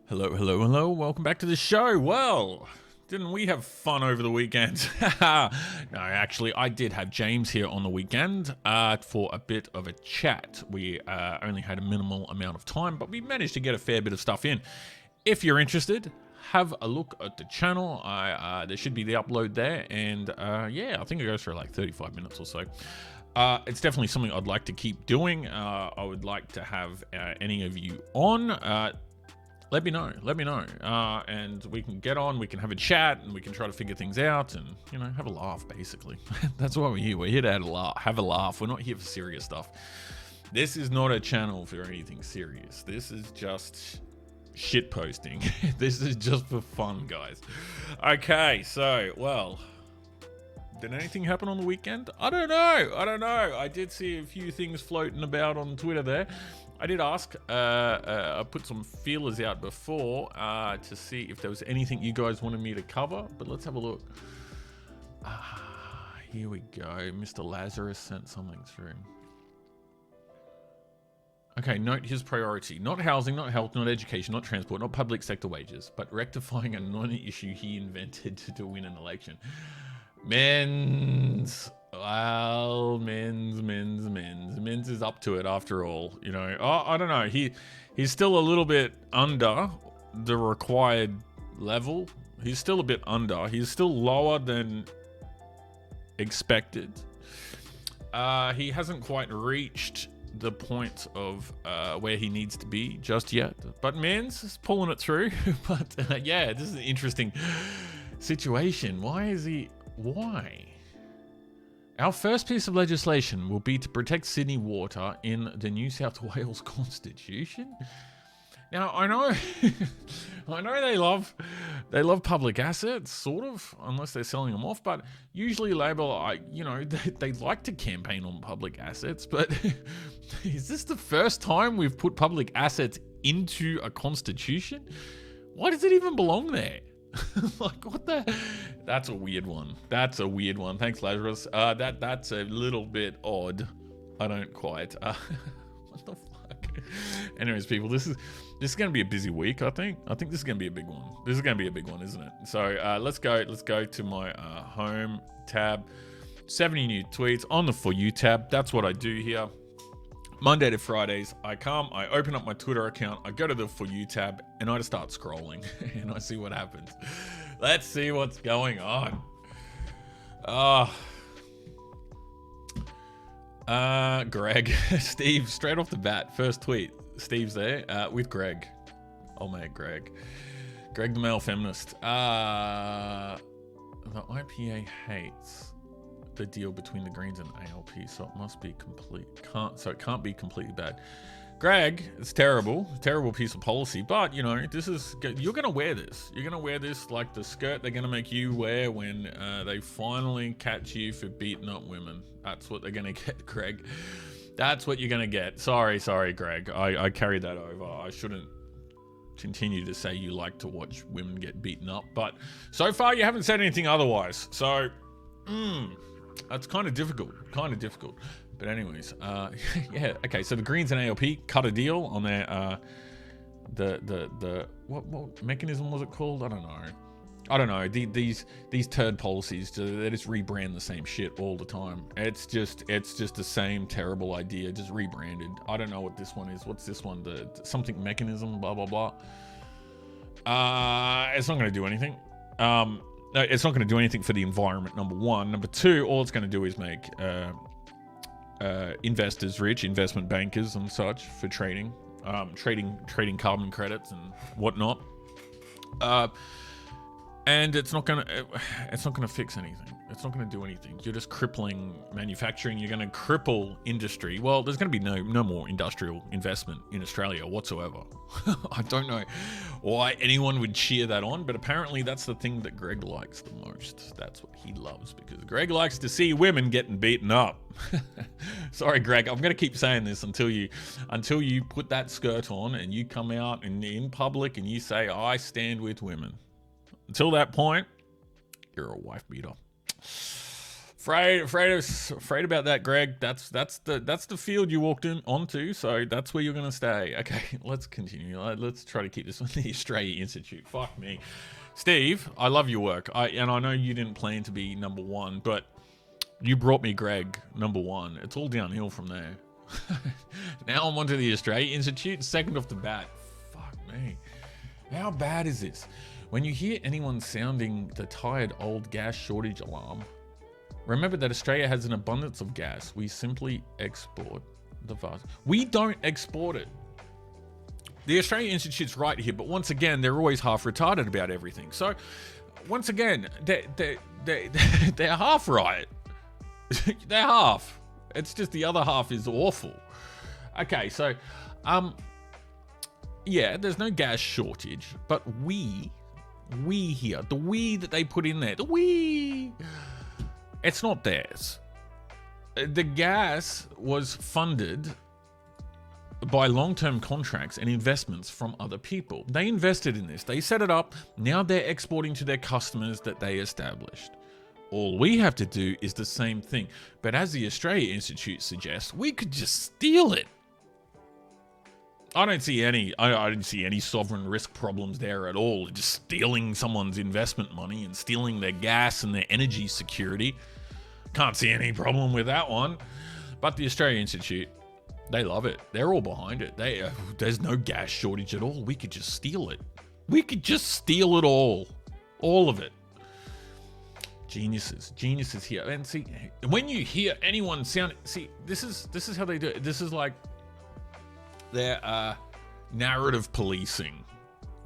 Hello, hello, hello. Welcome back to the show. Well, didn't we have fun over the weekend? No, actually, I did have James here on the weekend for a bit of a chat. We only had a minimal amount of time, but we managed to get a fair bit of stuff in. If you're interested, have a look at the channel. There should be the upload there. And yeah, I think it goes for like 35 minutes or so. It's definitely something I'd like to keep doing. I would like to have any of you on. Let me know, and we can get on, we can have a chat, and we can try to figure things out, and, you know, have a laugh, basically. That's why we're here. We're here to have a laugh. We're not here for serious stuff. This is not a channel for anything serious. This is just shit posting. This is just for fun, guys. Okay, so, well, did anything happen on the weekend? I don't know. I did see a few things floating about on Twitter there. I did ask, I put some feelers out before to see if there was anything you guys wanted me to cover, but let's have a look. Here we go. Mr. Lazarus sent something through. Okay, note his priority. Not housing, not health, not education, not transport, not public sector wages, but rectifying a non-issue he invented to win an election. Men's is up to it after all, you know. I don't know, he's still a little bit under the required level. He's still a bit under. He's still lower than expected. He hasn't quite reached the point of where he needs to be just yet, but Men's is pulling it through. But yeah, this is an interesting situation. Why? Our first piece of legislation will be to protect Sydney water in the New South Wales Constitution. Now, I know they love public assets, sort of, unless they're selling them off. But usually Labor, they like to campaign on public assets. But is this the first time we've put public assets into a constitution? Why does it even belong there? Like, what the? That's a weird one. Thanks, Lazarus. That's a little bit odd. I don't quite. What the fuck? Anyways, people, this is going to be a busy week. I think this is going to be a big one. This is going to be a big one, isn't it? So let's go to my home tab. 70 new tweets on the For You tab. That's what I do here. Monday to Fridays, I open up my Twitter account, I go to the For You tab, and I just start scrolling, and I see what happens. Let's see what's going on. Greg, Steve, straight off the bat, first tweet. Steve's there with Greg. Oh, mate, Greg the male feminist. The IPA hates the deal between the Greens and ALP, so it must be it can't be completely bad. Greg, it's terrible piece of policy, but you know, you're gonna wear this like the skirt they're gonna make you wear when they finally catch you for beating up women. That's what they're gonna get, Greg. That's what you're gonna get. Sorry, Greg. I carried that over. I shouldn't continue to say you like to watch women get beaten up, but so far you haven't said anything otherwise, so that's kind of difficult. But anyways, yeah, okay, so the Greens and ALP cut a deal on their what mechanism was it called? I don't know. These turd policies, they just rebrand the same shit all the time. It's just the same terrible idea, just rebranded. I don't know what this one is. What's this one? The something mechanism, blah blah blah. It's not going to do anything. No, it's not going to do anything for the environment, number one. Number two, all it's going to do is make investors rich, investment bankers and such, for trading carbon credits and whatnot. And it's not going to fix anything. It's not going to do anything. You're just crippling manufacturing. You're going to cripple industry. Well, there's going to be no more industrial investment in Australia whatsoever. I don't know why anyone would cheer that on, but apparently that's the thing that Greg likes the most. That's what he loves, because Greg likes to see women getting beaten up. Sorry, Greg, I'm going to keep saying this until you put that skirt on and you come out in public and you say, I stand with women. Until that point, you're a wife beater. Afraid about that, Greg. That's the field you walked in onto, so that's where you're gonna stay. Okay, let's continue. Let's try to keep this on the Australia Institute. Fuck me, Steve. I love your work. I know you didn't plan to be number one, but you brought me Greg number one. It's all downhill from there. Now I'm onto the Australia Institute, second off the bat. Fuck me. How bad is this? When you hear anyone sounding the tired old gas shortage alarm, remember that Australia has an abundance of gas. We simply export the vast. We don't export it. The Australia Institute's right here, but once again, they're always half retarded about everything. So, once again, they're half right. They're half. It's just the other half is awful. Okay, so, yeah, there's no gas shortage, but we here, the we that they put in there, the we, it's not theirs. The gas was funded by long-term contracts and investments from other people. They invested in this. They set it up. Now they're exporting to their customers that they established. All we have to do is the same thing. But as the Australia Institute suggests, we could just steal it. I didn't see any sovereign risk problems there at all. Just stealing someone's investment money and stealing their gas and their energy security. Can't see any problem with that one. But the Australia Institute, they love it. They're all behind it. There's no gas shortage at all. We could just steal it. We could just steal it all. All of it. Geniuses here. And see, when you hear anyone sound, see, this is how they do it. This is like their narrative policing,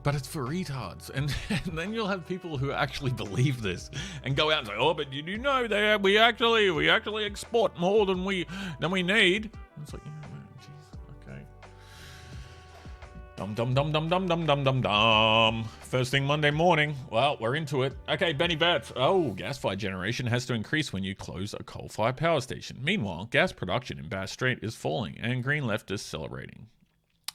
but it's for retards. And then you'll have people who actually believe this and go out and say, "Oh, but did you know that we actually export more than we need?" And it's like, yeah, jeez, okay. Dum. First thing Monday morning. Well, we're into it. Okay, Benny Bet. Oh, gas-fired generation has to increase when you close a coal-fired power station. Meanwhile, gas production in Bass Strait is falling and Green leftists celebrating.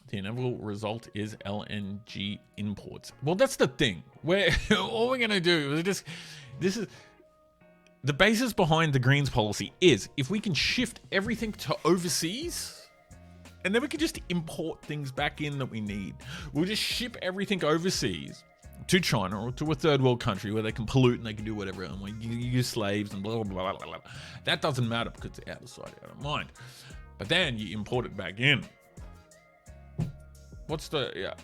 The inevitable result is LNG imports. Well, that's the thing. All we're going to do is this is the basis behind the Greens policy is if we can shift everything to overseas, and then we can just import things back in that we need. We'll just ship everything overseas to China or to a third world country where they can pollute and they can do whatever, and we use slaves and blah, blah, blah, blah, blah. That doesn't matter because it's out of sight, out of mind. But then you import it back in. What's the, yeah,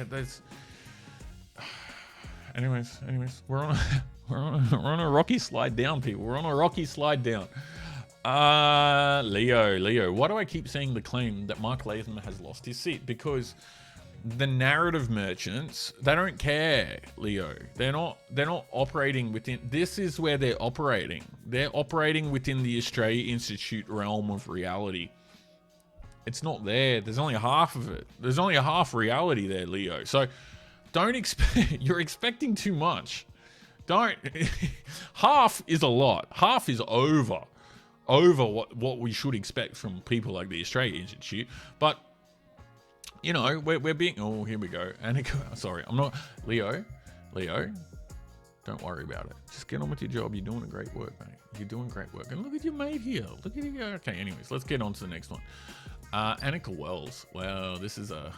there's, anyways, we're on a rocky slide down, people. We're on a rocky slide down. Leo, why do I keep saying the claim that Mark Latham has lost his seat? Because the narrative merchants, they don't care, Leo. They're not operating within, this is where they're operating. They're operating within the Australia Institute realm of reality. It's not there. There's only half of it. There's only a half reality there, Leo. So don't expect, you're expecting too much. Don't, half is a lot. Half is over what we should expect from people like the Australia Institute. But, you know, we're being, oh, here we go. Annika, sorry, I'm not, Leo, don't worry about it. Just get on with your job. You're doing a great work, mate. You're doing great work. And look at your mate here. Look at you. Okay, anyways, let's get on to the next one. Annika Wells. Well, this is a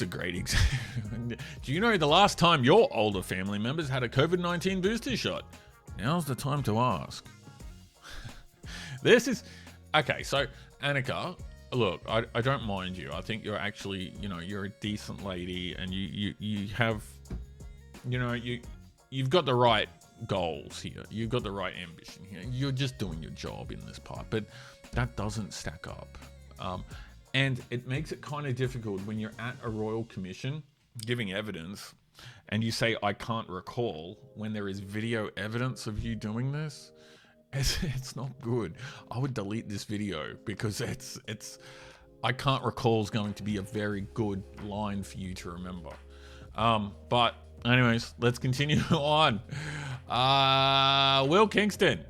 great example. Do you know the last time your older family members had a COVID-19 booster shot? Now's the time to ask. This is, okay, so Annika, look, I don't mind you. I think you're actually, you know, you're a decent lady and you have, you know, you've got the right goals here. You've got the right ambition here. You're just doing your job in this part, but that doesn't stack up. And it makes it kind of difficult when you're at a royal commission giving evidence and you say, I can't recall, when there is video evidence of you doing this. It's not good. I would delete this video because it's I can't recall is going to be a very good line for you to remember. But anyways, let's continue on. Will Kingston.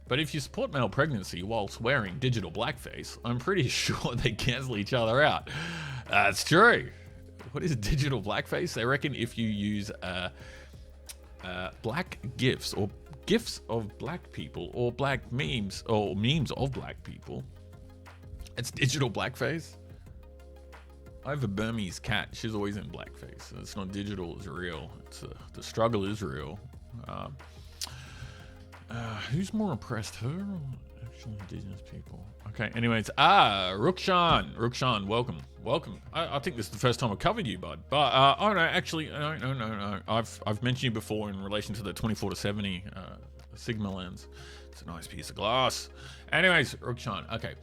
But if you support male pregnancy whilst wearing digital blackface, I'm pretty sure they cancel each other out. That's true. What is digital blackface? They reckon if you use black gifs or gifs of black people or black memes or memes of black people. It's digital blackface. I have a Burmese cat. She's always in blackface. It's not digital, it's real. The struggle is real. Who's more oppressed, her or actually indigenous people? Okay, anyways. Rukshan, welcome. I think this is the first time I've covered you, bud. But, oh no, actually, no. I've mentioned you before in relation to the 24-70 Sigma lens. It's a nice piece of glass. Anyways, Rukshan, okay.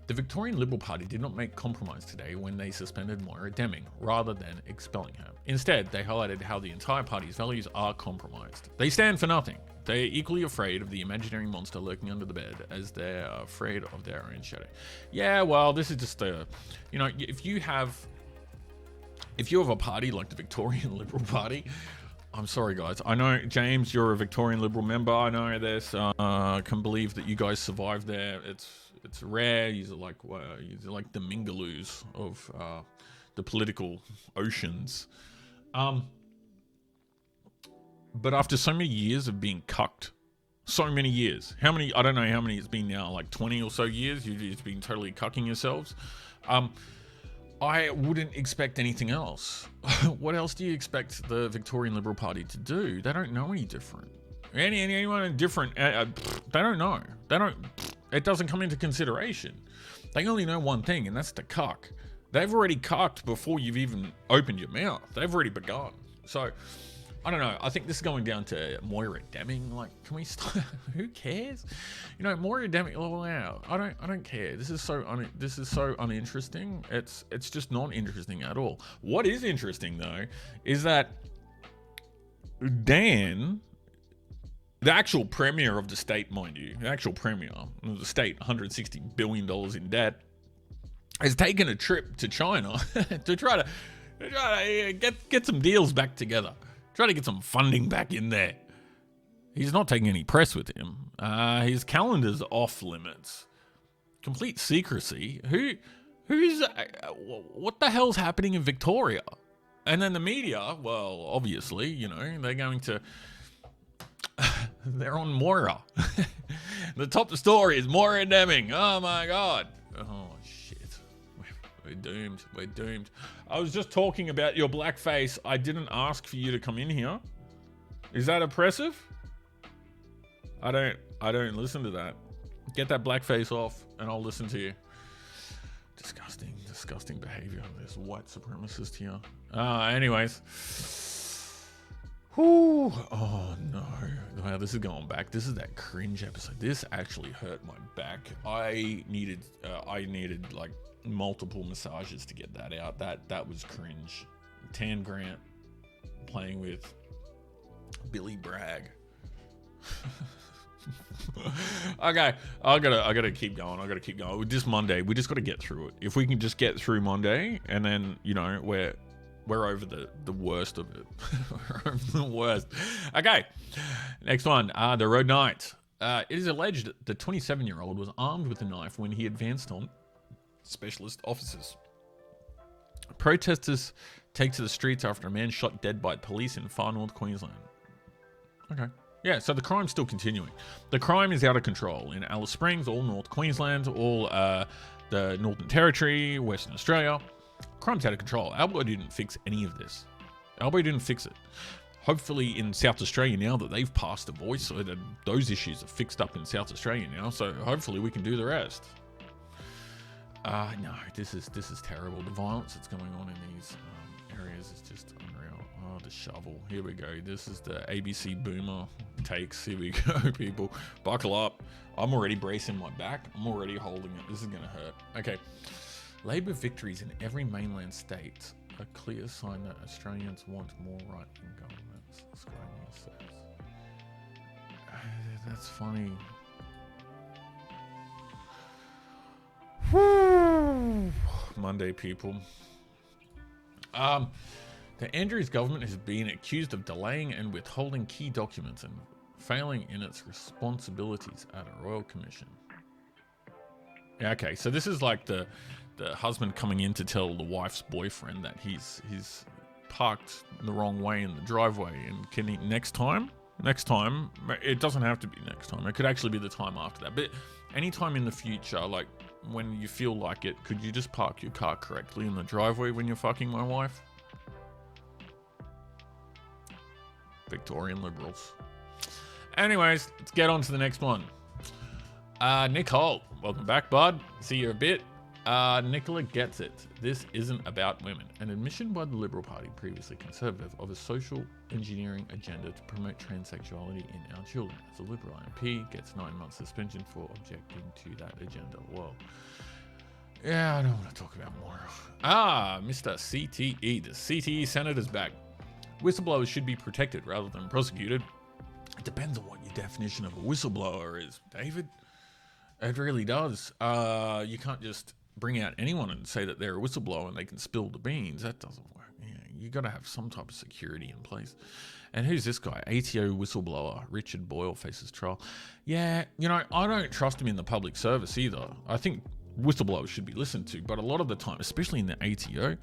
The Victorian Liberal Party did not make compromise today when they suspended Moira Deming, rather than expelling her. Instead, they highlighted how the entire party's values are compromised. They stand for nothing. They are equally afraid of the imaginary monster lurking under the bed as they are afraid of their own shadow. Yeah, well, this is just if you have a party like the Victorian Liberal Party, I'm sorry, guys. I know, James, you're a Victorian Liberal member. I know this. I can believe that you guys survived there. It's rare. You're like the Mingaloos of the political oceans. But after so many years of being cucked, so many years, I don't know how many it's been now, like 20 or so years, you've just been totally cucking yourselves. I wouldn't expect anything else. What else do you expect the Victorian Liberal Party to do? They don't know any different. Anyone different, they don't know. It doesn't come into consideration. They only know one thing, and that's to cuck. They've already cucked before you've even opened your mouth. They've already begun. So, I don't know. I think this is going down to Moira Deming. Like, can we stop? Who cares? Moira Deming. Oh, wow. I don't care. This is so uninteresting. It's just not interesting at all. What is interesting though is that Dan, the actual premier of the state, mind you, the actual premier of the state, $160 billion in debt, has taken a trip to China to try to get some deals back together. Try to get some funding back in there. He's not taking any press with him. His calendar's off limits. Complete secrecy. What the hell's happening in Victoria? And then the media, well, obviously, they're going to... They're on Moira. The top of the story is Moira Deming. Oh my God. Oh shit. We're doomed. I was just talking about your blackface. I didn't ask for you to come in here. Is that oppressive? I don't listen to that. Get that blackface off and I'll listen to you. Disgusting behavior. There's white supremacist here. Anyways. Whew. Oh no. Wow, this is going back. This is that cringe episode. This actually hurt my back. I needed like multiple massages to get that out. That was cringe. Tan Grant playing with Billy Bragg. Okay, I gotta keep going. With this Monday, we just gotta get through it. If we can just get through Monday, and then we're over the worst of it. We're over the worst. Okay, next one. The Road Knight. It is alleged that the 27-year-old was armed with a knife when he advanced on specialist officers. Protesters take to the streets after a man shot dead by police in far north Queensland. Okay. Yeah, so the crime's still continuing. The crime is out of control in Alice Springs, all North Queensland, all the Northern Territory, Western Australia. Crime's out of control. Albo didn't fix any of this. Albo didn't fix it. Hopefully in South Australia now that they've passed a voice, so that those issues are fixed up in South Australia now, so hopefully we can do the rest. No, this is terrible. The violence that's going on in these areas is just unreal. Oh, the shovel. Here we go. This is the ABC Boomer takes. Here we go, people. Buckle up. I'm already bracing my back. I'm already holding it. This is going to hurt. Okay. Labor victories in every mainland state. A clear sign that Australians want more right-wing governments. Sky News says. That's funny. Monday, people. The Andrews government has been accused of delaying and withholding key documents and failing in its responsibilities at a royal commission. Yeah, okay, so this is like the husband coming in to tell the wife's boyfriend that he's parked the wrong way in the driveway, and can he next time, it doesn't have to be next time. It could actually be the time after that. But anytime in the future, like when you feel like it, could you just park your car correctly in the driveway when you're fucking my wife? Victorian Liberals. Anyways, let's get on to the next one. Nick Holt, welcome back, bud. See you a bit. Nicola gets it. This isn't about women. An admission by the Liberal Party, previously Conservative, of a social engineering agenda to promote transsexuality in our children. As a Liberal MP, gets 9 months suspension for objecting to that agenda. Well, yeah, I don't want to talk about more. Mr. CTE. The CTE Senator's back. Whistleblowers should be protected rather than prosecuted. It depends on what your definition of a whistleblower is, David. It really does. You can't just bring out anyone and say that they're a whistleblower and they can spill the beans. That doesn't work. You got to have some type of security in place. And who's this guy? ATO whistleblower Richard Boyle faces trial. Yeah, I don't trust him in the public service either. I think whistleblowers should be listened to, but a lot of the time, especially in the ATO,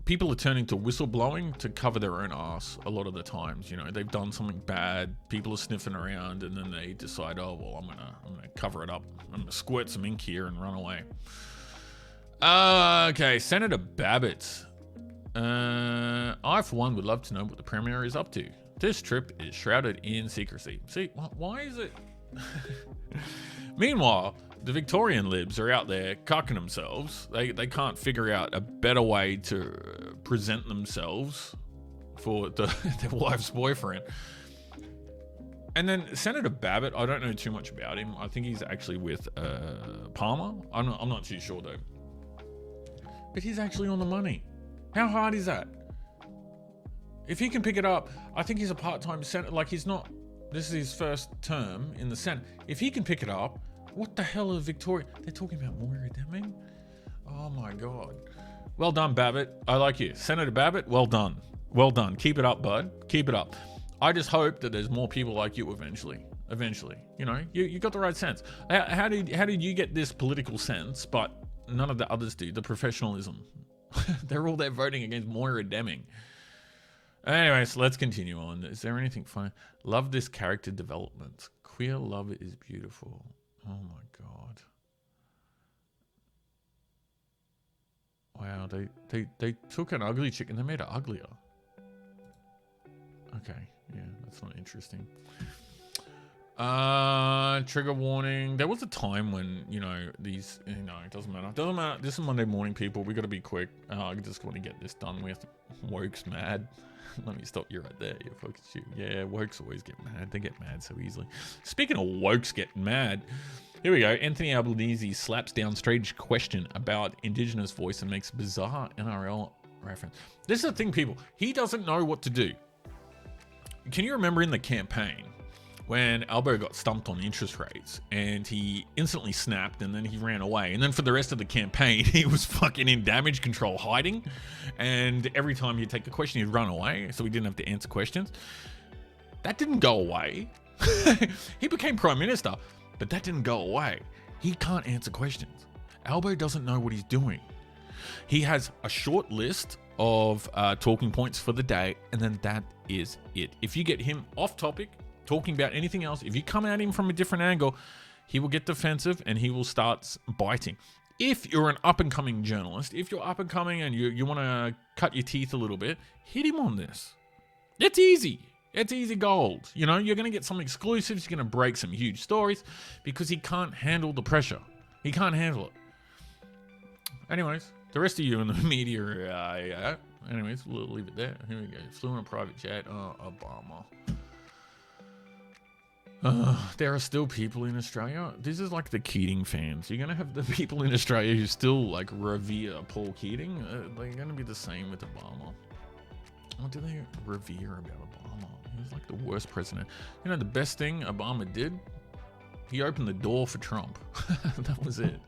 people are turning to whistleblowing to cover their own ass a lot of the times. They've done something bad, people are sniffing around, and then they decide, oh, well, I'm gonna cover it up. I'm gonna squirt some ink here and run away. Okay, Senator Babbitt. I, for one, would love to know what the Premier is up to. This trip is shrouded in secrecy. See, why is it? Meanwhile, the Victorian Libs are out there cocking themselves. They can't figure out a better way to present themselves for their wife's boyfriend. And then Senator Babbitt, I don't know too much about him. I think he's actually with Palmer. I'm not too sure though. But he's actually on the money. How hard is that? If he can pick it up, I think he's a part-time senator. Like, he's not, this is his first term in the Senate. If he can pick it up, what the hell is Victoria? They're talking about Moira Deming? Oh my God. Well done, Babbitt. I like you. Senator Babbitt, well done. Well done. Keep it up, bud. Keep it up. I just hope that there's more people like you eventually. You got the right sense. How did you get this political sense, but none of the others do? The professionalism. They're all there voting against Moira Deming. Anyways, let's continue on. Is there anything funny? Love this character development. Queer love is beautiful. Oh my God. Wow, they took an ugly chick and they made her uglier. Okay, yeah, that's not interesting. Trigger warning. There was a time when, these, it doesn't matter. Doesn't matter. This is Monday morning, people. We got to be quick. I just want to get this done. We have to, woke's mad. Let me stop you right there. You fucking shoot. Yeah, wokes always get mad. They get mad so easily. Speaking of wokes getting mad, here we go. Anthony Albanese slaps down strange question about Indigenous voice and makes bizarre NRL reference. This is the thing, people. He doesn't know what to do. Can you remember in the campaign when Albo got stumped on interest rates and he instantly snapped and then he ran away, and then for the rest of the campaign he was fucking in damage control hiding, and every time he'd take a question he'd run away so he didn't have to answer questions? That didn't go away. He became Prime Minister, but that didn't go away. He can't answer questions. Albo doesn't know what he's doing. He has a short list of talking points for the day, and then that is it. If you get him off topic, talking about anything else, if you come at him from a different angle, he will get defensive and he will start biting. If you're an up-and-coming journalist, if you're up-and-coming and you want to cut your teeth a little bit, hit him on this. It's easy. It's easy gold. You're going to get some exclusives. You're going to break some huge stories because he can't handle the pressure. He can't handle it. Anyways, the rest of you in the media, anyways, we'll leave it there. Here we go. Flew in a private jet. Oh, Obama. There are still people in Australia. This is like the Keating fans. You're going to have the people in Australia who still revere Paul Keating. They're going to be the same with Obama. What do they revere about Obama? He was like the worst president. The best thing Obama did? He opened the door for Trump. That was it.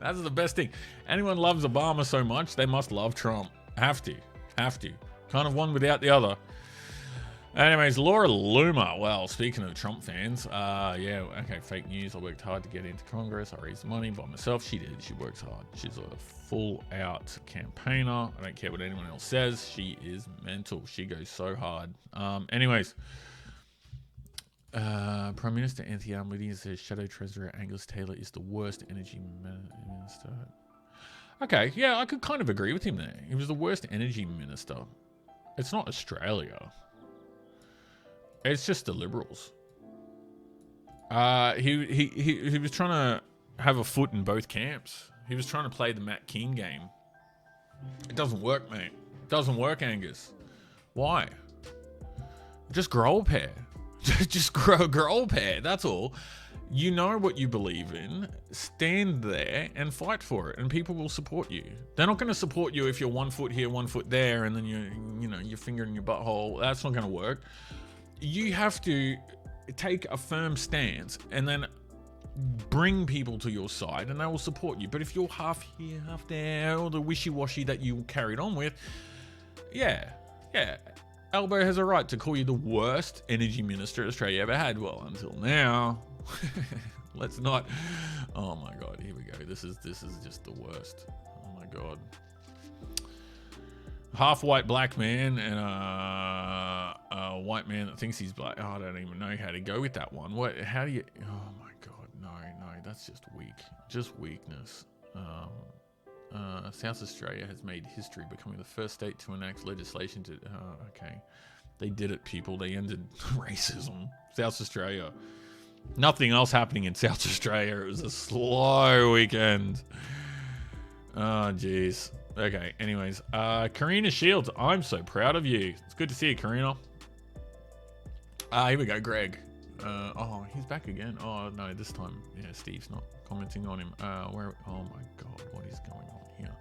That's the best thing. Anyone loves Obama so much, they must love Trump. Have to. Kind of one without the other. Anyways, Laura Loomer. Well, speaking of Trump fans, yeah, okay, fake news. I worked hard to get into Congress. I raised money by myself. She did. She works hard. She's a full-out campaigner. I don't care what anyone else says. She is mental. She goes so hard. Anyways, Prime Minister Anthony Albanese says Shadow Treasurer Angus Taylor is the worst energy minister. Okay, yeah, I could kind of agree with him there. He was the worst energy minister. It's not Australia. It's just the Liberals. He was trying to have a foot in both camps. He was trying to play the Matt King game. It doesn't work, mate. It doesn't work, Angus. Why? Just grow a pair. Just grow a pair. That's all. You know what you believe in. Stand there and fight for it, and people will support you. They're not going to support you if you're 1 foot here, 1 foot there, and then your finger in your butthole. That's not going to work. You have to take a firm stance and then bring people to your side and they will support you. But if you're half here, half there, or the wishy-washy that you carried on with, yeah. Albo has a right to call you the worst energy minister Australia ever had. Well, until now. Let's not. Oh my God, here we go. This is just the worst. Oh my God. Half white black man and a white man that thinks he's black. Oh, I don't even know how to go with that one. What? How do you? Oh my God, no, that's just weak. Just weakness. South Australia has made history, becoming the first state to enact legislation to. Okay, they did it, people. They ended racism. South Australia. Nothing else happening in South Australia. It was a slow weekend. Oh, jeez. Okay, anyways. Karina Shields, I'm so proud of you. It's good to see you, Karina. Here we go, Greg. Oh, he's back again. Oh, no, this time, yeah, Steve's not commenting on him. Oh my God, what is going on here?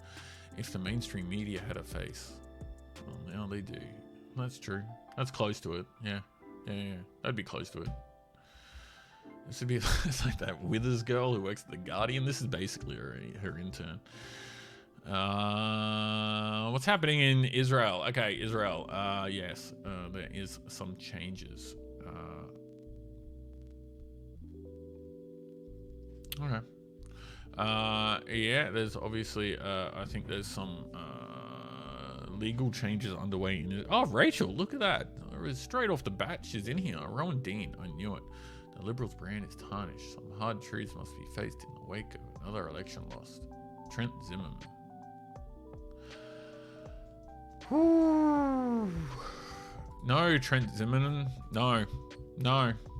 If the mainstream media had a face. Well, now they do. That's true. That's close to it. Yeah. That'd be close to it. This would be it's like that Withers girl who works at The Guardian. This is basically her intern. What's happening in Israel? Okay, Israel. Yes, there is some changes. Okay. Yeah, there's obviously, I think there's some legal changes underway in it. Oh, Rachel, look at that. Straight off the bat, she's in here. Rowan Dean, I knew it. The Liberals' brand is tarnished. Some hard truths must be faced in the wake of another election lost. Trent Zimmerman. No, Trent Zimmerman. No.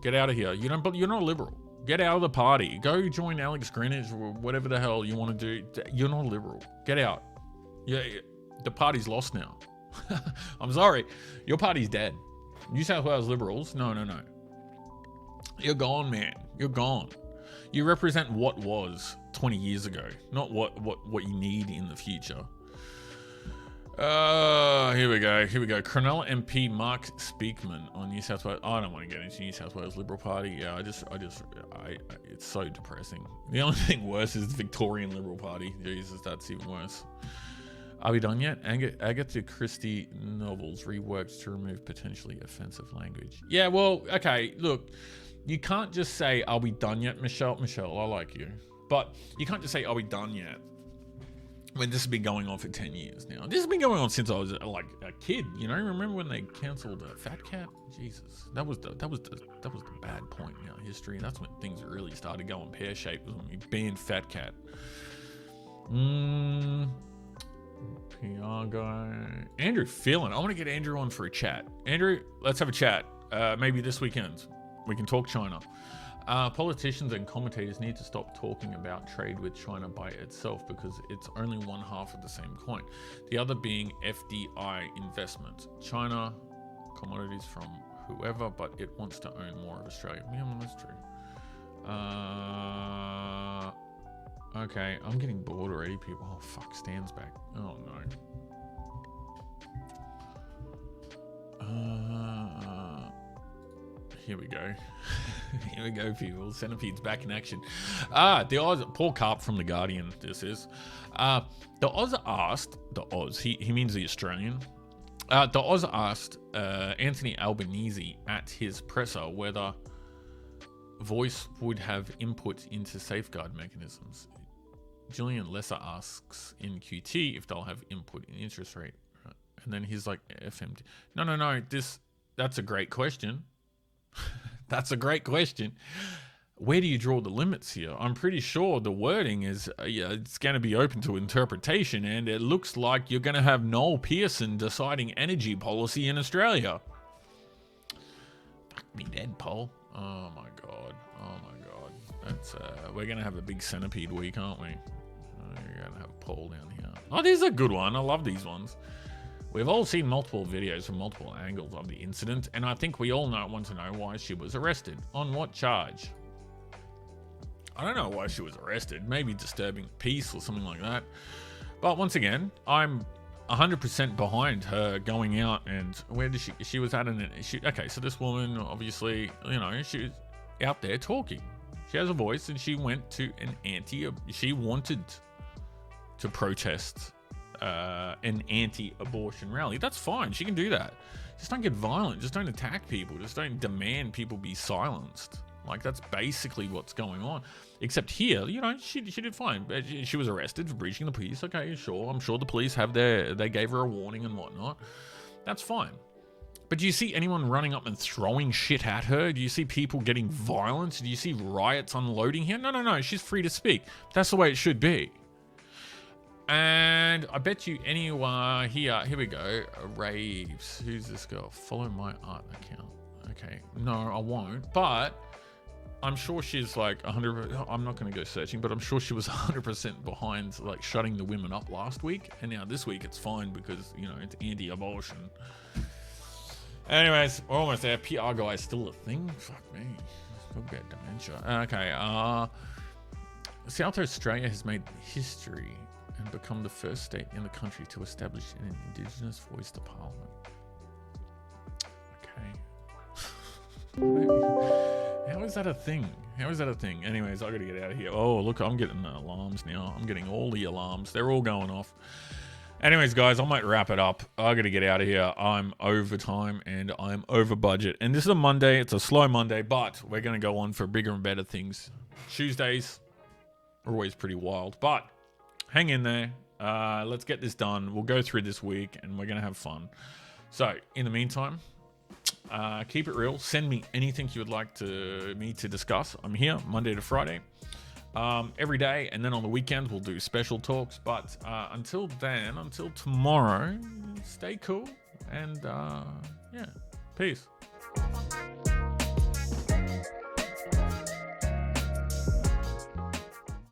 Get out of here. You're not a Liberal. Get out of the party. Go join Alex Greenwich or whatever the hell you want to do. You're not a Liberal. Get out. Yeah, the party's lost now. I'm sorry. Your party's dead. New South Wales Liberals. No. You're gone, man. You're gone. You represent what was 20 years ago, not what you need in the future. Here we go. Cronulla MP Mark Speakman on New South Wales. I don't want to get into New South Wales Liberal Party. Yeah, it's so depressing. The only thing worse is the Victorian Liberal Party. Jesus, that's even worse. Are we done yet? Agatha Christie novels reworked to remove potentially offensive language. Yeah, well, okay, look. You can't just say, are we done yet, Michelle? Michelle, I like you. But you can't just say, are we done yet? When this has been going on for 10 years now. This has been going on since I was like a kid. You know, remember when they cancelled Fat Cat? Jesus, that was the bad point in our history. That's when things really started going pear-shaped, was when we banned Fat Cat. PR guy. Andrew Phelan. I want to get Andrew on for a chat. Andrew, let's have a chat. Maybe this weekend. We can talk China. Politicians and commentators need to stop talking about trade with China by itself because it's only one half of the same coin. The other being FDI investment. China, commodities from whoever, but it wants to own more of Australia. Yeah, well, that's true. Okay, I'm getting bored already, people. Oh, fuck, Stan's back. Oh, no. Here we go. Here we go, people. Centipede's back in action. The Oz, Paul Karp from The Guardian, this is. The Oz asked, the Oz, he means the Australian, The Oz asked Anthony Albanese at his presser whether Voice would have input into safeguard mechanisms. Julian Lesser asks in QT if they'll have input in interest rate. Right. And then he's like, FMD. No. That's a great question. That's a great question. Where do you draw the limits here? I'm pretty sure the wording is, it's going to be open to interpretation, and it looks like you're going to have Noel Pearson deciding energy policy in Australia. Fuck me dead, Paul. Oh my god. That's we're going to have a big centipede week, aren't we? We're going to have Paul down here. Oh, this is a good one. I love these ones. We've all seen multiple videos from multiple angles of the incident, and I think we all want to know why she was arrested. On what charge? I don't know why she was arrested. Maybe disturbing peace or something like that. But once again, I'm 100% behind her going out and where did she was at okay, so this woman, obviously, she was out there talking. She has a voice, and she went to she wanted to protest an anti-abortion rally. That's fine. She can do that. Just don't get violent. Just don't attack people. Just don't demand people be silenced. Like, that's basically what's going on. Except here, she did fine. She was arrested for breaching the peace. Okay, sure. I'm sure the police they gave her a warning and whatnot. That's fine. But do you see anyone running up and throwing shit at her? Do you see people getting violent? Do you see riots unloading here? No. She's free to speak. That's the way it should be. And I bet you anyone here we go. Raves. Who's this girl? Follow my art account. Okay. No, I won't. But I'm sure she's like 100. I'm not going to go searching, but I'm sure she was 100% behind like shutting the women up last week. And now this week it's fine because, it's anti-abortion. Anyways, we're almost there. PR guy is still a thing. Fuck me. Talk about dementia. Okay. South Australia has made history and become the first state in the country to establish an Indigenous voice to Parliament. Okay. How is that a thing? Anyways, I gotta get out of here. Oh, look, I'm getting alarms now. I'm getting all the alarms. They're all going off. Anyways, guys, I might wrap it up. I gotta get out of here. I'm over time and I'm over budget. And this is a Monday. It's a slow Monday, but we're gonna go on for bigger and better things. Tuesdays are always pretty wild, but hang in there. Let's get this done. We'll go through this week and we're gonna have fun. So, in the meantime, keep it real. Send me anything you would like me to discuss. I'm here Monday to Friday, every day, and then on the weekends we'll do special talks. But until tomorrow, stay cool and peace.